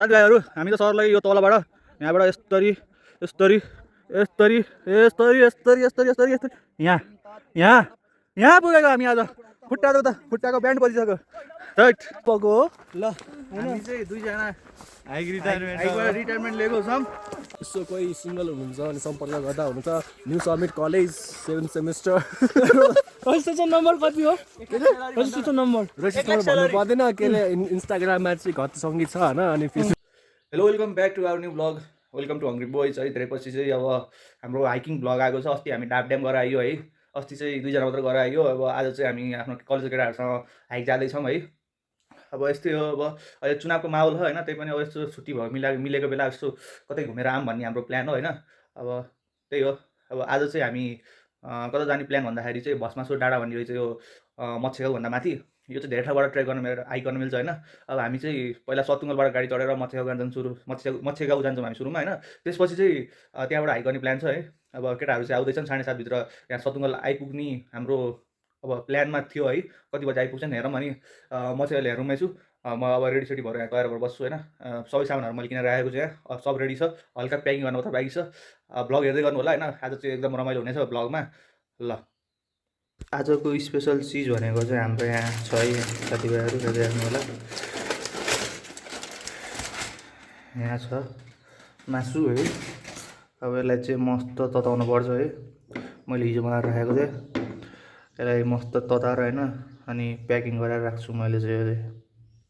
साथीभाइहरू हामी त सरलाई यो तलबाट यहाँबाट यस्तरी यस्तरी यस्तरी यस्तरी यस्तरी यस्तरी यस्तरी यस्तरी यहाँ यहाँ यहाँ पुगेको हामी आज खुट्टाको ब्यान्ड बजिसक्यो राइट पको हो ल हामी चाहिँ दुईजना रिटायरमेन्ट लिएको छौँ। यसो कोही सिङ्गल हुनुहुन्छ अनि सम्पर्क गर्दा हुन्छ। New summit college 7th semester. Registration number कति हो? रजिस्ट्रेसन नम्बर भन्नु पर्दैन के अरे इन्स्टाग्राममा चाहिँ घटी सङ्गीत छ होइन। अनि hello welcome back to our new blog. Welcome to hungry boys है। धेरै पछि चाहिँ अब हाम्रो हाइकिङ ब्लग आएको छ। अस्ति हामी डाब ड्याम गएर आयो है। अस्ति चाहिँ दुईजना मात्र गएर आयो। अब आज चाहिँ हामी आफ्नो कलेजको केटाहरूसँग हाइक जाँदैछौँ है। अब यस्तै हो, अब अहिले चुनावको माहौल हो होइन। त्यही पनि अब यस्तो छुट्टी भयो मिलेको बेला यस्तो कतै घुमेर आऊँ भन्ने हाम्रो प्लान हो होइन। अब त्यही हो, अब आज चाहिँ हामी कता जाने प्लान भन्दाखेरि चाहिँ भस्मासुर डाँडा भन्ने चाहिँ यो मच्छेगाउँभन्दा माथि यो चाहिँ धेरै ठाउँबाट ट्रेक हाइक गर्न मिल्छ होइन। अब हामी चाहिँ पहिला सतुङ्गलबाट गाडी चढेर मच्छेगाउँ जान्छौँ मच्छेगाउँ जान्छौँ हामी सुरुमा होइन। त्यसपछि चाहिँ त्यहाँबाट हाइक गर्ने प्लान छ है। अब केटाहरू चाहिँ आउँदैछन् 7:30 भित्र यहाँ सतुङ्गल आइपुग्ने हाम्रो अब प्लानमा थियो है। कति बजी आइपुग्छन् हेरौँ। अनि म चाहिँ अहिले हेरौँमै छु। म अब रेडी भएर यहाँ तयार भएर बस्छु होइन। सबै सामानहरू मैले किनेर राखेको छु यहाँ, सब रेडी छ। हल्का प्याकिङ गर्नु मात्र बाँकी छ। ब्लग हेर्दै गर्नु होला होइन। आज चाहिँ एकदम रमाइलो हुनेछ ब्लगमा। ल आजको स्पेसल चिज भनेको चाहिँ हाम्रो यहाँ छ है साथीभाइहरू, हेर्दै हेर्नु होला। यहाँ छ मासु है। अब यसलाई चाहिँ मस्त तताउनु पर्छ है। मैले हिजो बनाएर राखेको थिएँ। यसलाई मस्त तताएर होइन अनि प्याकिङ गरेर राख्छु मैले चाहिँ।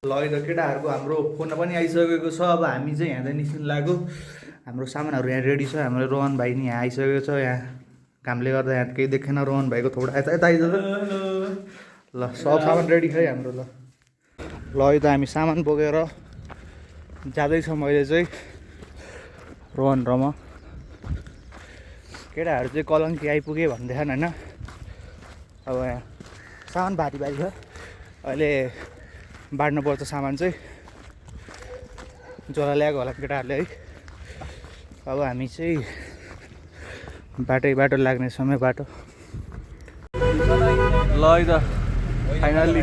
ल यो केटाहरूको हाम्रो फोन पनि आइसकेको छ। अब हामी चाहिँ यहाँदेखि निस्किनु लाग्यो। हाम्रो सामानहरू यहाँ रेडी छ। हाम्रो रोहन भाइ नि यहाँ आइसकेको छ। यहाँ घामले गर्दा यहाँ केही देखेन। रोहन भाइको थोडा यता आइज ल सब सामान रेडी छ है हाम्रो। ल यो त हामी सामान बोकेर जाँदैछ। मैले चाहिँ रोहन र म केटाहरू चाहिँ कलङ्की आइपुगे भन्दैछन् होइन। अब यहाँ सामान भारी छ। अहिले बाँड्नुपर्छ सामान चाहिँ। ज्वरो ल्याएको होला केटाहरूले है। अब हामी चाहिँ बाटो लाग्ने समय बाटो। ल त फाइनल्ली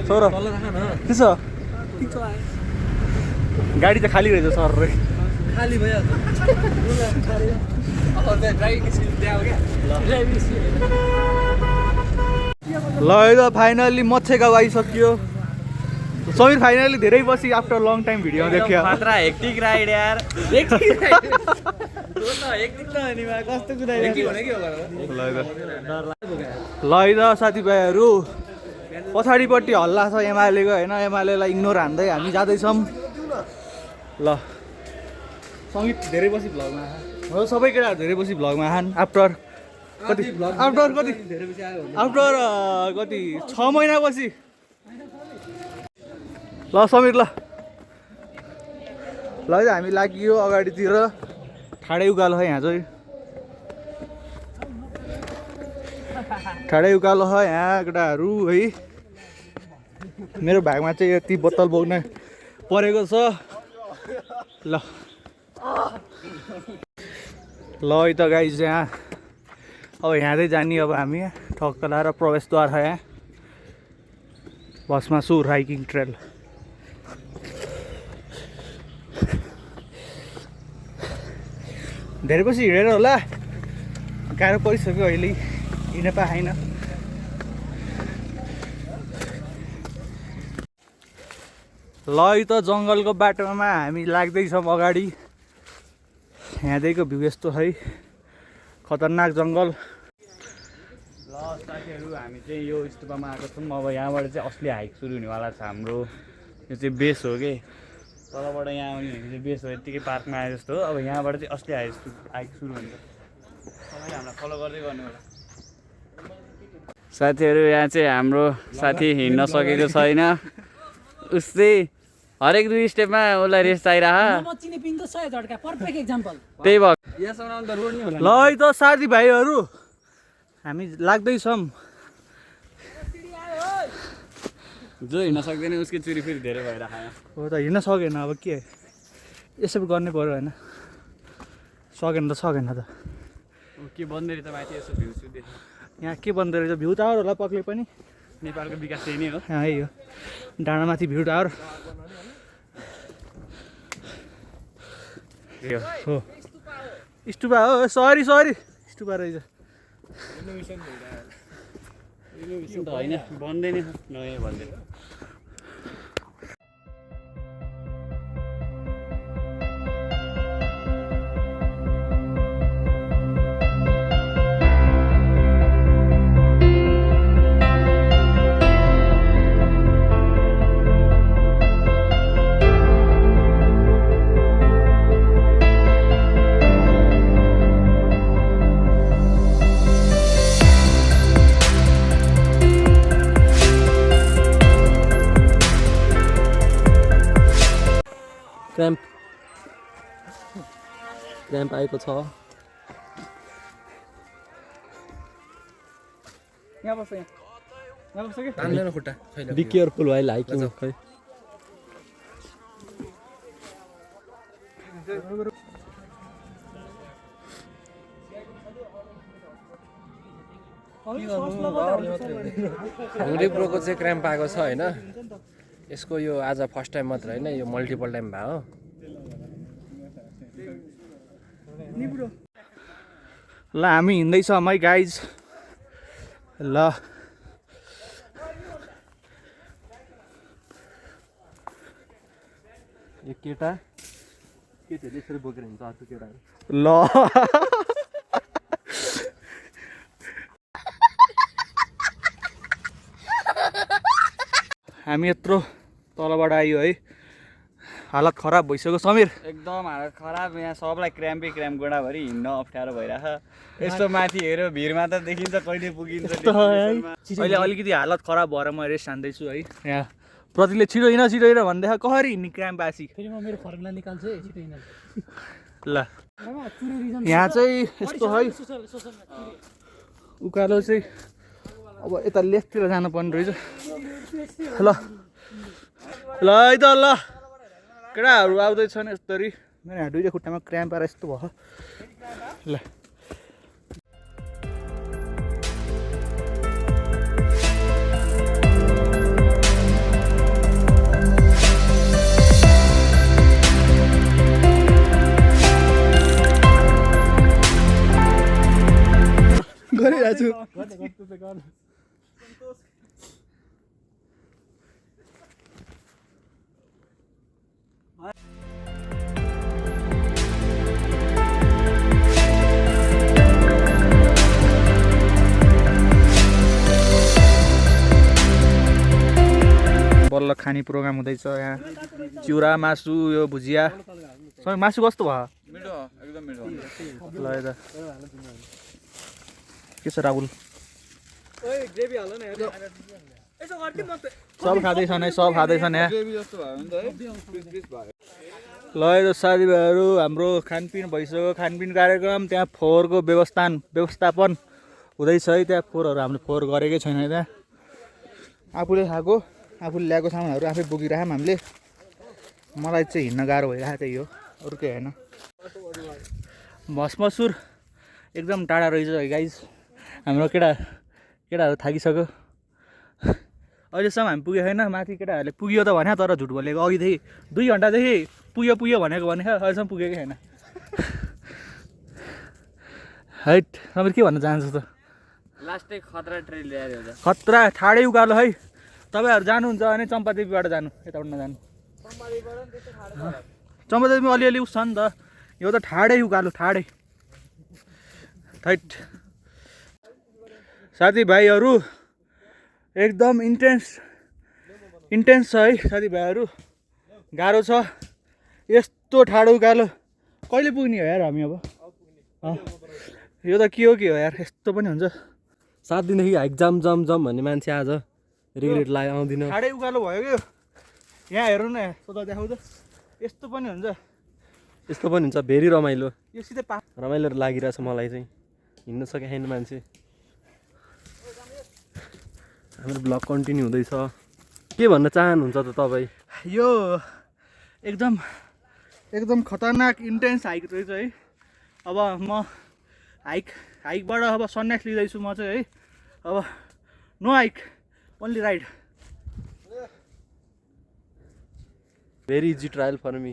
सर के छ? गाडी त खाली रहेछ सर रे। खाली भइहाल्छ। ल यो त फाइनल्ली मच्छेगाउँ आइसक्यो। समीर फाइनल्ली धेरै पछि आफ्टर लङ टाइम भिडियो देखियो। मात्र हेक्टिक राइड यार। ल त साथीभाइहरू पछाडिपट्टि हल्ला छ एमालेको होइन। एमालेलाई इग्नोर हान्दै हामी जाँदैछौँ। ल सङ्गीत धेरै पछि भ्लगमा हो। सबै केटाहरू धेरै पछि भ्लगमा आछन्। आफ्टर कति 6 महिनापछि। ल समीर ल हामी लागियो अगाडितिर। ठाडै उकालो है यहाँ चाहिँ। ठाडै उकालो है यहाँ केटाहरू है। मेरो भागमा चाहिँ यति बोतल बोक्न परेको छ। ल त गाइज यहाँ अब यहाँ जाने। अब हामी ठक्क लाएर प्रवेशद्वार छ यहाँ भस्मासुर हाइकिङ ट्रेल। धेरै पछि हिँडेर होला। गाह्रो परिसक्यो अहिले हिँड्न पाएन। ल त जङ्गलको बाटोमा हामी लाग्दैछौँ अगाडि। यहाँदेखिको भ्यू यस्तो है। खतरनाक जङ्गल। ल साथीहरू हामी चाहिँ यो स्तूपमा आएको छौँ। अब यहाँबाट चाहिँ असली हाइक सुरु हुनेवाला छ हाम्रो। यो चाहिँ बेस हो कि तलबाट यहाँ आउने भनेको चाहिँ बेस हो। यत्तिकै पार्कमा आए जस्तो हो। अब यहाँबाट चाहिँ असली हाइक सुरु हुन्छ। सबैले हामीलाई फलो गर्दै गर्नु होला। साथीहरू यहाँ चाहिँ हाम्रो साथी हिँड्न सकेको छैन। उस्तै हरेक 2 स्टेपमा उसलाई रेस्ट चाहिरहेको। त्यही भयो। ल त साथीभाइहरू हामी लाग्दैछौँ। जो हिँड्न सक्दैन उसको चुरी फेरि धेरै भइरहेको हो त हिँड्न सकेन। अब के यसो गर्नै पऱ्यो होइन। सकेन त के बन्दो रहेछ माथि यसो भ्यू देख्नु। यहाँ के बन्दो रहेछ? भ्यू टावर होला पक्कै पनि। नेपालको विकास यही नै हो। यही हो डाँडामाथि भ्यू टावर। हो स्टुपा हो सरी स्टुपा रहेछ होइन भन्दैन नयाँ भन्दैन क्र्याम्प आएको छ यहाँ बस्छ यहाँ बस्छ कि तान्दैन खुट्टा बी केयरफुल भाइ हाइकिङ खै रिप्रोको चाहिँ क्र्याम्प आएको छ होइन यसको यो आज फर्स्ट टाइम मात्र होइन यो मल्टिपल टाइम भयो ल हामी हिँड्दैछौँ है गाइज ल एक केटा केटीहरूले यसरी बोकेर हिँड्छ अर्को केटाहरू ल हामी यत्रो तलबाट आयो है हालत खराब भइसक्यो समीर एकदम हालत खराब यहाँ सबलाई क्र्याम्प गोडाभरि हिँड्न अप्ठ्यारो भइरहेछ यस्तो माथि हेऱ्यो भिडमा त देखिन्छ कहिले पुगिन्छ अहिले अलिकति हालत खराब भएर म रेस्ट हान्दैछु है यहाँ प्रतिले छिटो हिँड भन्दैछ कसरी हिँड्ने क्र्याम्प आसी फेरि म मेरो फर्मुला निकाल्छु है छिटो हिँड्न ल यहाँ चाहिँ यस्तो है उकालो चाहिँ अब यता लेफ्टतिर जानुपर्ने रहेछ ल ल है त ल केटाहरू आउँदैछन् यस्तरी मेरो दुईवटा खुट्टामा क्र्याम्प आएर यस्तो भयो ल गरिरहेको छु बल्ल खाने प्रोग्राम हुँदैछ यहाँ चिउरा मासु यो भुजिया सबै मासु कस्तो भयो मिठो एकदम मिठो ल यता के छ राहुल सब खाँदैछन् है सब खाँदैछन् यहाँ ल यो साथीभाइहरू हाम्रो खानपिन भइसक्यो खानपिन कार्यक्रम त्यहाँ फोहोरको व्यवस्थापन हुँदैछ है त्यहाँ फोहोरहरू हामीले फोहोर गरेकै छैन त्यहाँ आफूले खाएको आफूले ल्याएको सामानहरू आफै बोकिराखौँ हामीले मलाई चाहिँ हिँड्न गाह्रो भइरहेको त्यही हो अरू केही होइन भस्मसुर एकदम टाढा रहेछ है गाइज हाम्रो केटाहरू थाकिसक्यो अहिलेसम्म हामी पुगेको छैन माथि केटाहरूले पुग्यो त भने तर झुट बोलेको अघिदेखि 2 घन्टादेखि पुग्यो भनेको अहिलेसम्म पुगेकै छैन हैट तपाईँ के भन्न चाहन्छु त लास्टै खतरा ट्रेल ल्याएर खतरा ठाडै उकालो है तपाईँहरू जानुहुन्छ भने चम्पादेवीबाट जानु यताबाट नजानु चम्पादेवीमा अलिअलि उस छ नि त यो त ठाडै उकालो ठाडै थैट साथीभाइहरू एकदम इन्टेन्स छ है साथीभाइहरू गाह्रो छ यस्तो ठाडो उकालो कहिले पुग्ने हो यार हामी अब यो त के हो यार यस्तो पनि हुन्छ 7 दिनदेखि हाइक जाम भन्ने मान्छे आज रिग्रेट लाग्यो आउँदिन ठाडै उकालो भयो क्या यहाँ हेर्नु न सोधा देखाउ त यस्तो पनि हुन्छ भेरी रमाइलो यो सिधै रमाइलो लागिरहेछ मलाई चाहिँ हिँड्न सके छैन मान्छे हाम्रो ब्लग कन्टिन्यू हुँदैछ के भन्न चाहनुहुन्छ त तपाईँ यो एकदम खतरनाक इन्टेन्स हाइक रहेछ है अब म हाइकबाट अब सन्यास लिँदैछु म चाहिँ है अब no hike only ride very easy trial for me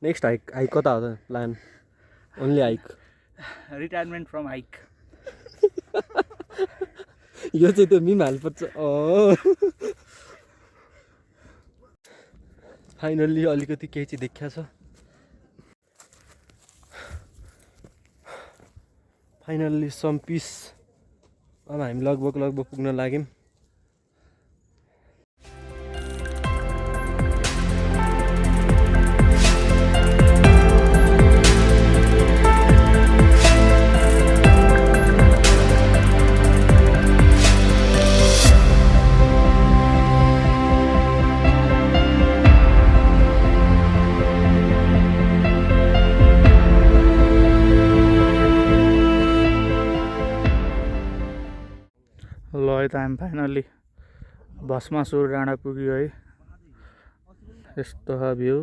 next hike hike कता हो त plan only hike retirement from hike. यो चाहिँ त्यो मिम हाल्नुपर्छ फाइनल्ली अलिकति केही चाहिँ देखिया छ फाइनल्ली सम पिस अब हामी लगभग पुग्न लाग्यौँ ल यता हामी फाइनल्ली भस्मासुर डाँडा पुग्यो है। यस्तो छ भ्यू,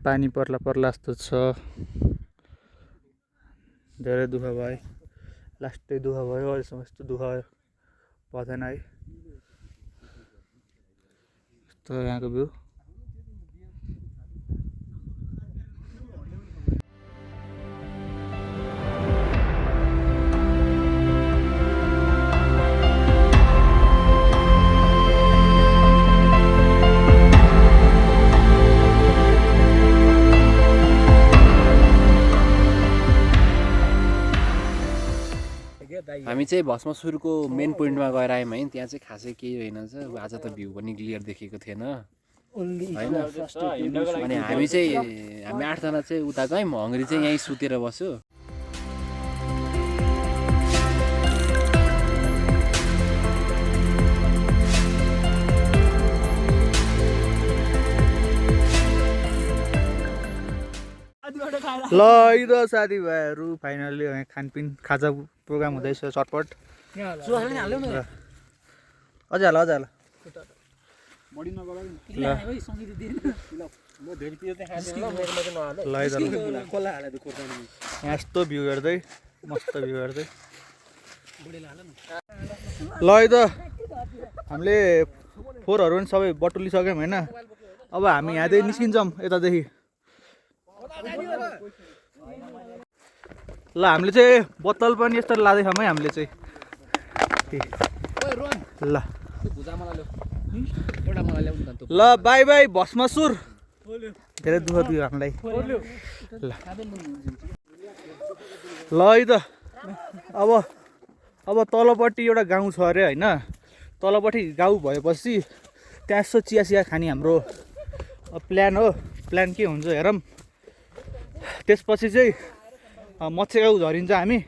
पानी पर्ला पर्ला जस्तो छ। धेरै दुःख भयो, लास्टै दुःख भयो, अहिलेसम्म यस्तो दुःख पर्दैन है। यस्तो यहाँको भ्यू। हामी चाहिँ भस्मासुरको मेन पोइन्टमा गएर आयौँ है। त्यहाँ चाहिँ खासै केही होइन छ, आज त भ्यू पनि क्लियर देखेको थिएन होइन। अनि हामी 8जना चाहिँ उता गयौँ, हङ्ग्री चाहिँ यहीँ सुतेर बस्यो। ल यो साथीभाइहरू फाइनल्ली खानपिन खाजा प्रोग्राम हुँदैछ चटपट। अझै हाल ल यहाँ यस्तो भ्यू हेर्दै मस्त भ्यू हेर्दै ल त हामीले फोहोरहरू पनि सबै बटुलिसक्यौँ होइन। अब हामी यहाँदेखि निस्किन्छौँ यतादेखि। ल हामीले चाहिँ बोतल पनि यस्तो लाँदैछौँ है हामीले चाहिँ। ल बाई बाई भस्मासुर, धेरै दुःख दियो हामीलाई। ल है त अब तलपट्टि एउटा गाउँ छ अरे होइन। तलपट्टि गाउँ भएपछि त्यहाँ यसो चिया सिया खाने हाम्रो प्लान हो। प्लान के हुन्छ हेरौँ। त्यसपछि चाहिँ मत्स्यगाउँ झरिन्छ हामी।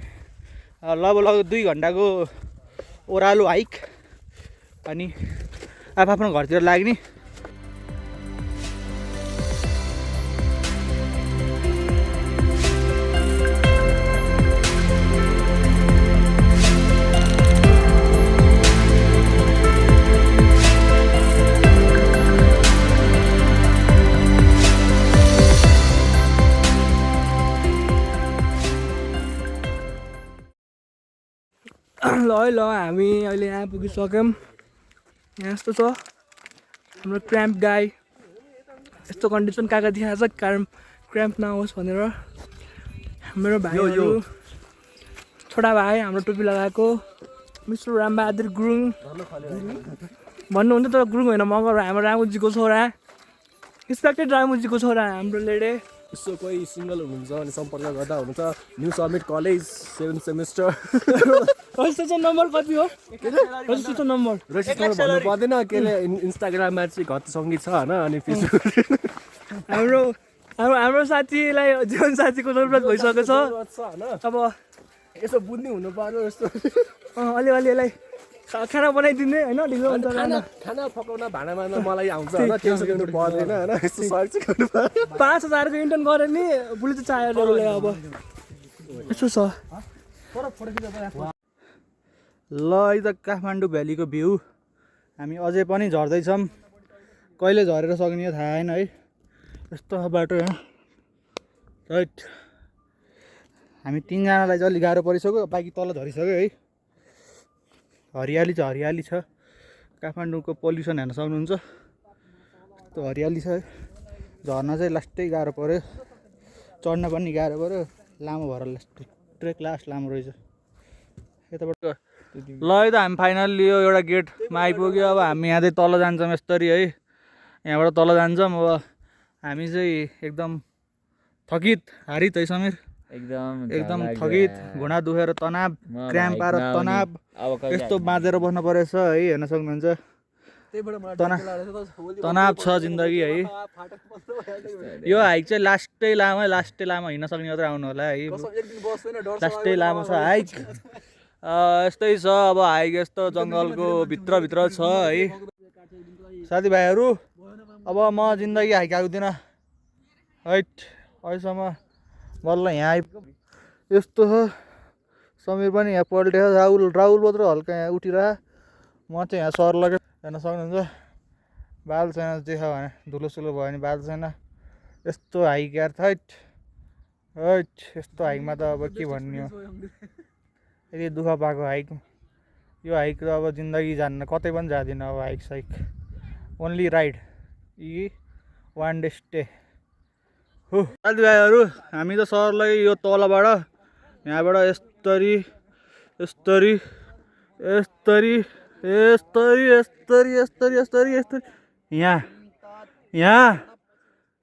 लगभग 2 घन्टाको ओह्रालो हाइक, अनि आफ्नो घरतिर लाग्ने। ल है ल हामी अहिले यहाँ पुगिसक्यौँ। यहाँ यस्तो छ हाम्रो क्र्याम्प गाई। यस्तो कन्डिसन काका देखाएको छ क्र्याम्प नहोस् भनेर। मेरो भाइहरू छोटा भाइ हाम्रो टोपी लगाएको मिस्टर रामबहादुर गुरुङ भन्नुहुन्छ, तर गुरुङ होइन मगर हाम्रो रामुजीको छोरा, रिस्पेक्टेड रामुजीको छोरा हाम्रो लेडे। यसो कोही सिङ्गल हुनुहुन्छ अनि सम्पर्क गर्दा हुन्छ। New summit college 7th semester. Registration number कति हो? रजिस्ट्रेसन नम्बर भन्नु पर्दैन के अरे। इन्स्टाग्राममा चाहिँ घत सङ्गीत छ होइन, अनि फेसबुक हाम्रो साथीलाई जीवन साथीको जरुरत भइसकेको छ। अब यसो बुझ्ने हुनु पर्यो यस्तो। अलिअलि यसलाई खाना बनाइदिने होइन, ढिलो हुन्छ। खाना पकाउन भाँडा मार्न मलाई आउँछ होइन, टेन्सन गर्नु पर्दैन होइन। यस्तो सहयोग चाहिँ गर्नु पर्यो। 5,000को इन्टर्न गऱ्यो नि बुढी चाहिँ चाहेर उसले। अब यसो छ। ल यो त काठमाडौँ भ्यालीको भ्यू। हामी अझै पनि झर्दैछौँ, कहिले झरेर सक्ने थाहा छैन है। यस्तो बाटो यहाँ राइट। हामी 3जनालाई चाहिँ अलिक गाह्रो परिसक्यो, बाँकी तल झरिसक्यो है। हरियाली छ काठमाडौँको पोल्युसन हेर्न सक्नुहुन्छ। यस्तो हरियाली छ है। झर्ना चाहिँ लास्टै गाह्रो पऱ्यो, चढ्न पनि गाह्रो पऱ्यो, लामो भएर लास्ट ट्रेक लास्ट लामो रहेछ यताबाट। ल है त हामी फाइनल्ली यो एउटा गेटमा आइपुग्यो। अब हामी यहाँदेखि तल जान्छौँ यस्तरी है, यहाँबाट तल जान्छौँ। अब हामी चाहिँ एकदम थकित हारित है समीर, एकदम थकित, घुँडा दुखेर तनाव, क्र्याम्प आएर तनाव यस्तो बाँधेर बस्नु परेछ है, हेर्न सक्नुहुन्छ। तनाव छ जिन्दगी है। यो हाइक चाहिँ लास्टै लामो हिँड्न सक्ने मात्रै आउनु होला है, लास्टै लामो छ हाइक। यस्तै छ अब हाइक, यस्तो जङ्गलको भित्रभित्र छ है साथीभाइहरू। अब म जिन्दगी हाइक आएको थिइनँ हैट, अहिलेसम्म बल्ल यहाँ यस्तो छ। समीर पनि यहाँ पल्टेछ, राहुल मात्र हल्का यहाँ उठिरह, म चाहिँ यहाँ सर लगेँ। हेर्न सक्नुहुन्छ बाल छैन, जे छ भने धुलोसुलो भयो भने बाल छैन। यस्तो हाइक यार थैट हैट, यस्तो हाइकमा त अब के भन्ने हो, यति दुःख पाएको हाइक। यो हाइक त अब जिन्दगी जान्न, कतै पनि जाँदिनँ अब हाइक साइक, ओन्ली राइड यी वान डे स्टे हो। साथीभाइहरू हामी त सरलाई यो तलबाट यहाँबाट यस्तरी यस्तरी यस्तरी यस्तरी यस्तरी यस्तरी यस्तरी यस्तरी यहाँ यहाँ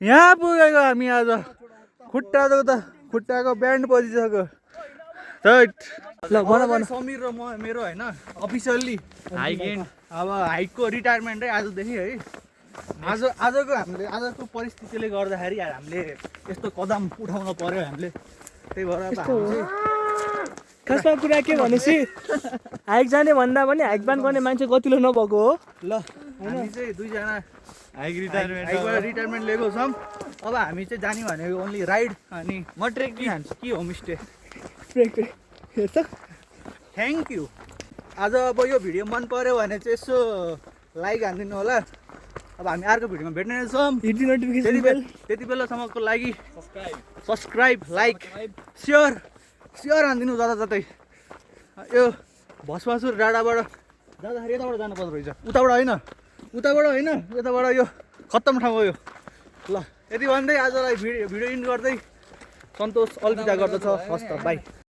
यहाँ पुगेको हामी आज। खुट्टाको ब्यान्ड बजिसक्यो थैट। ल भन समीर र म मेरो होइन अफिसियल्ली हाइक एन्ड, अब हाइकको रिटायरमेन्ट है आजदेखि है। आजको परिस्थितिले गर्दाखेरि हामीले यस्तो कदम उठाउन पर्यो हामीले, त्यही भएर अब हामी चाहिँ खासमा कुरा के भनेपछि हाइक जाने भन्दा पनि हाइक बान गर्ने मान्छे गतिलो नभएको हो। ल हामी चाहिँ दुईजना हाइकबाट रिटायरमेन्ट लिएको छौँ। अब हामी चाहिँ जाने भनेको ओन्ली राइड, अनि म ट्रेकिङ हान्छु कि होमस्टे। Thank you. आज अब यो भिडियो मन पऱ्यो भने चाहिँ यसो लाइक हानिदिनु होला। अब हामी अर्को भिडियोमा भेट्ने छौँ, त्यति बेलासम्मको लागि सब्सक्राइब लाइक सेयर हानिदिनु जताततै। यो भस्मासुर डाँडाबाट जाँदाखेरि यताबाट जानुपर्दो रहेछ, उताबाट होइन यताबाट। यो खत्तम ठाउँ हो यो। ल यति भन्दै आजलाई भिडियो इन्ड गर्दै सन्तोष अलविदा गर्दछ। हस् त बाई।